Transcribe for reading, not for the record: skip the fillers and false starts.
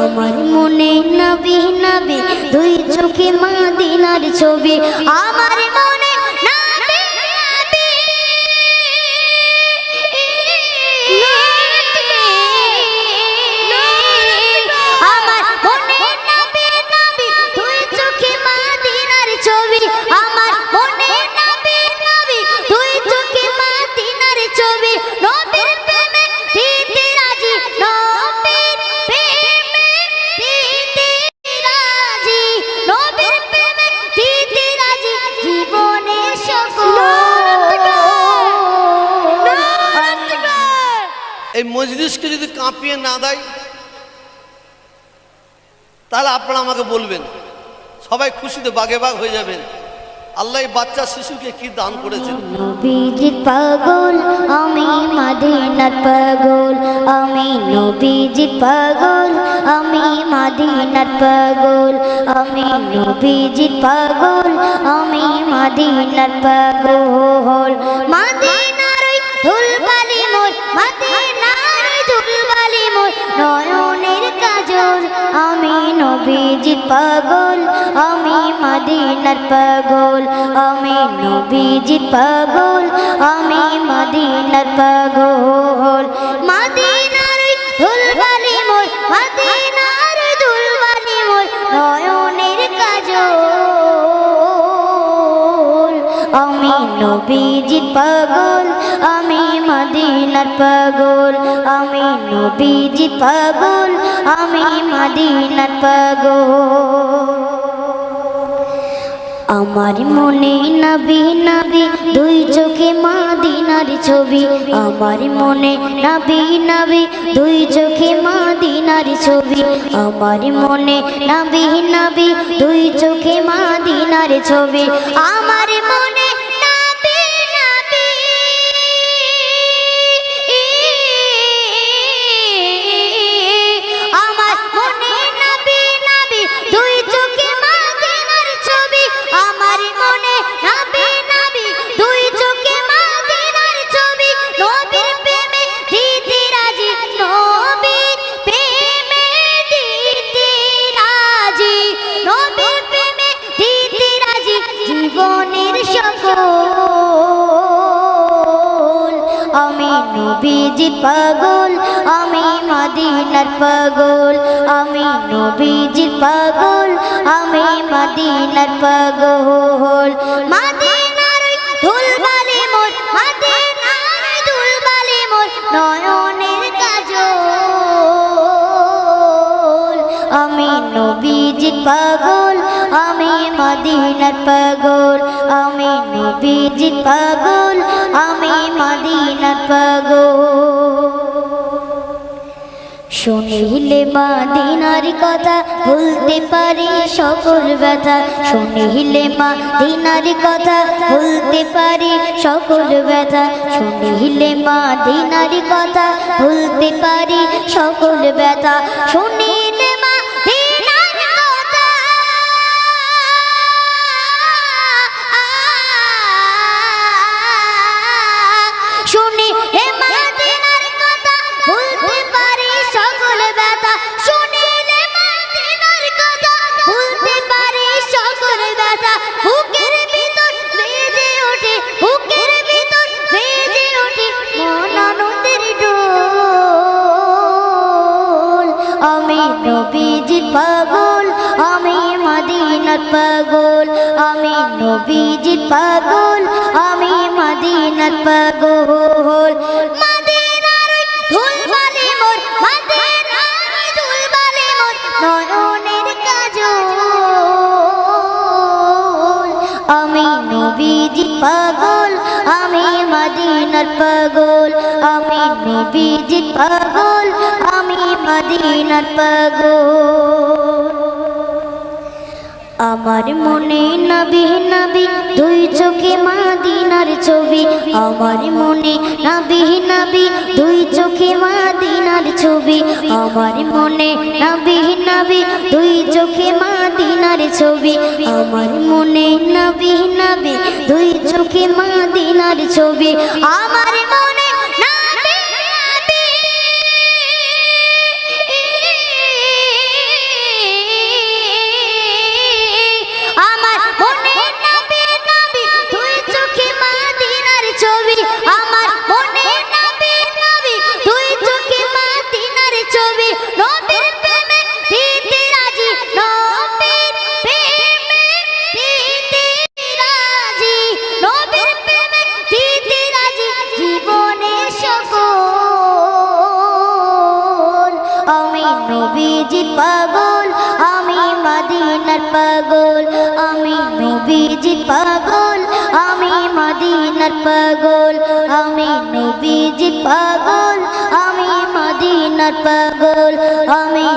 আমার মনে নবী নবী দুই চোখে মদিনার ছবি আমার মনে নবী নবী আমার মনে নবী নবী দুই চোখে মদিনার ছবি আমার মনে নবী নবী দুই চোখে মদিনার ছবি নবীর প্রেমে দিতে রাজি নবীর প্রেমে দিতে রাজি নবীর প্রেমে দিতে রাজি জীবনে সকল এই মজলিসকে যদি কাঁপিয়ে না দেয় তাহলে আপনারা আমাকে বলবেন, সবাই খুশিতে বাগে বাগ হয়ে যাবেন। আল্লাহ এই বাচ্চা শিশুকে কি দান করেছেন। নবীজির পাগল আমি মদিনার পাগল আমি নবীজির পাগল আমি মদিনার পাগল আমি নবীজির পাগল আমি মদিনার পাগল মদিনার ওই ধুলবালি মোর মদিনার ওই ধুলবালি মোর নয়নের কাজল আমি নবীজির পাগল আমি মদিনার পাগল আমি নবীজির পাগল আমি মদিনার পাগল মদিনার ওই ধুলবালি মোর মদিনার ওই ধুলবালি মোর নয়নের কাজল আমি নবীজির পাগল আমি মদিনার পাগল আমি নবীজির পাগল আমি মদিনার পাগল আমার মনে নবী নবী দুই চোখে মদিনার ছবি আমার মনে নবী নবী দুই চোখে মদিনার ছবি আমার মনে নবী নবী দুই চোখে মদিনার ছবি আমার মনে নবী নবী আমার মনে নবী নবী দুই চোখে মদিনার ছবি আমার মনে নবী নবী দুই চোখে মদিনার ছবি নবীর প্রেমে দিতে রাজি নবীর প্রেমে দিতে রাজি নবীর প্রেমে দিতে রাজি জীবনের সকল আমি নবীজির পাগল আমি মদিনার পাগল আমি নবীজির পাগল আমি মদিনার পাগল মদিনার ধুলবালি মোর মদিনার ধুলবালি মোর নয়নের কাজল আমি নবীজির পাগল আমি মদিনার পাগল আমি নবীজির পাগল আমি মদিনার পাগল শুনিলে মদিনার কথা ভুলতে পারি সকল ব্যথা শুনিলে মদিনার কথা ভুলতে পারি সকল ব্যথা শুনিলে মদিনার কথা ভুলতে পারি সকল ব্যথা শুনিলে মদিনার কথা শুনিলে মদিনার কথা ভুলতে পারি সকল ব্যথা শুনিলে মদিনার কথা ভুলতে পারি সকল ব্যথা বুকের ভিতর বেজে ওঠে বুকের ভিতর বেজে ওঠে মন আনন্দের ডোল আমি নবীজির পাগল আমি মদিনার পাগল আমি নবীজির পাগল আমি মদিনার পাগল মদিনার ধুলবালি মোর মদিনার ধুলবালি মোর নয়নের কাজল আমি নবীজির পাগল আমি মদিনার পাগল আমি নবীজির পাগল আমি মদিনার পাগল আমার মনে নবী নবী দুই চোখে মদিনার ছবি আমার মনে নবী নবী দুই চোখে মদিনার ছবি আমার মনে নবী নবী দুই চোখে মদিনার ছবি আমার মনে নবী নবী দুই চোখে মদিনার ছবি আমার মনে নবী নবী নবীজি পাগল আমি মদিনার পাগল আমি নবীজি পাগল আমি মদিনার পাগল আমি নবীজি পাগল আমি মদিনার পাগল আমি